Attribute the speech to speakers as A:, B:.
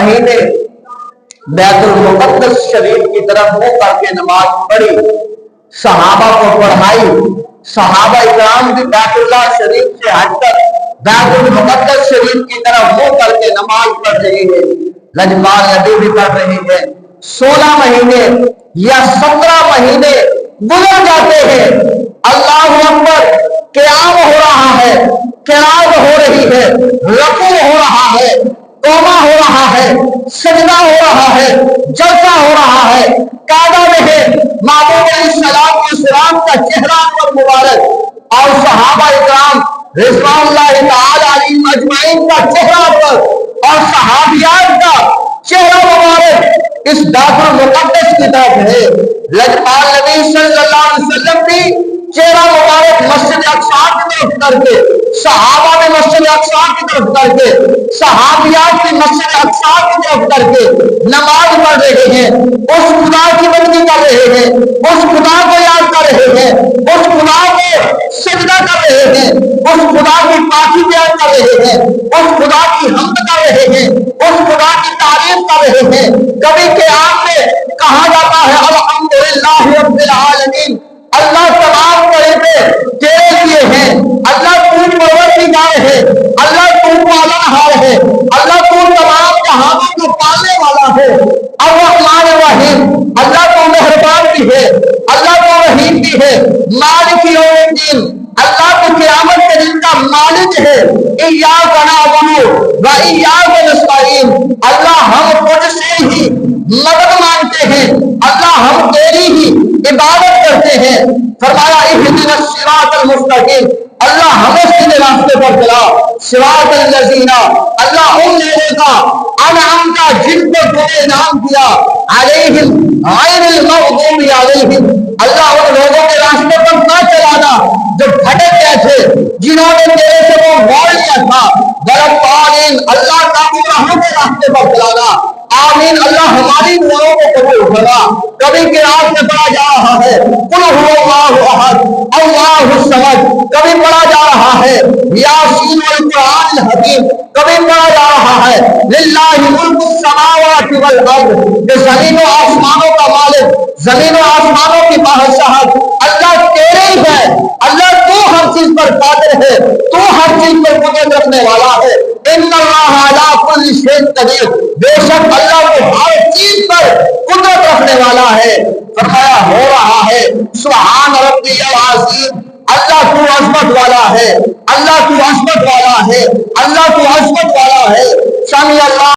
A: مہینے بیت المقدس شریف کی طرف منہ کر کے نماز پڑھی، صحابہ کو پڑھائی، صحابہ اکرام بھی بیت اللہ شریف سے ہٹ کر بیت المقدس شریف کی طرف منہ کر کے نماز پڑھ رہی ہے، لجپال نبی بھی پڑھ رہی ہے۔ 16 مہینے یا 17 مہینے گزر جاتے ہیں، اللہ اکبر، قیام ہو رہا ہے، قرات ہو رہی ہے، رکوع ہو رہا ہے، قوما ہو رہا ہے، سجدہ ہو رہا ہے، جلسہ ہو رہا ہے، کعبہ میں ہے محبوب علیہ السلام کا چہرہ پر مبارک اور صحابہ اکرام رضوان اللہ تعالی علیہم اجمعین کا چہرہ پر اور صحابیات کا چہرہ مبارک اس بیت المقدس کی طرف ہے۔ لجپال نبی صلی اللہ علیہ وسلم بھی چہرہ مبارک مسجد اقصی کی طرف کر کے، صحابہ نے مسجد اقصی کی طرف کر کے، صحابیات کی مسجد اقصی کی طرف کر کے نماز پڑھ رہے ہیں، اس خدا کی بندگی کر رہے ہیں، اس خدا کو یاد کر رہے ہیں، اس خدا کو سجدہ کر رہے ہیں، اس خدا کی پاکی بیان کر رہے ہیں، اس خدا کی حمد کر رہے ہیں، اس خدا کی تعریف کر رہے ہیں۔ کبھی قیام میں کہا جاتا ہے الحمدللہ رب العالمین، اللہ تمام طریقے تیرے لیے ہیں، اللہ تو پروردگار ہے، اللہ تو پالنہار ہے، اللہ تو تمام جہانوں کو پالنے والا ہے، الرحمن الرحیم، اللہ تو مہربان بھی ہے، اللہ تو رحیم بھی ہے، مالک یوم الدین، اللہ تو قیامت کے دن کا مالک ہے، ایاک نعبد و ایاک نستعین، اللہ ہم تجھ سے ہی مدد مانگتے ہیں، اللہ ہم تیری ہی عبادت کرتے ہیں۔ فرمایا اہدنا الصراط المستقیم، اللہ ہمیں سیدھے راستے پر چلا، صراط الذین، اللہ ان لوگوں کا انعمت جن کو تو نے انعام کیا، علیہم غیر المغضوب علیہم، اللہ ان لوگوں کے راستے پر نہ چلانا جو بھٹک گئے تھے، جنہوں نے تیرے سے وہ موڑ لیا تھا، ضلالین، اللہ کا گمراہوں کے راستے پر چلانا، آمین، اللہ ہماری دعاؤں کو قبول کرنا۔ کبھی قرات میں پڑھا جا رہا ہے قل هو اللہ احد اللہ الصمد، کبھی پڑھا جا رہا ہے یاسین والقرآن الحکیم، کبھی پڑھا جا رہا ہے للہ ملک السماوات والارض، کہ زمین و آسمانوں کا مالک، زمین و آسمانوں کی بادشاہت اللہ تیرے ہی ہے، اللہ تو ہر چیز پر قادر ہے، تو ہر چیز پر قدرت رکھنے والا ہے، ان اللہ علی کل شیء قدیر، بے شک اللہ کو ہر چیز پر قدرت رکھنے والا ہے۔ فرمایا ہو رہا ہے سبحان ربی العظیم، اللہ تو عظمت والا ہے، اللہ تو عظمت والا ہے، اللہ تو عظمت والا ہے، سمیع اللہ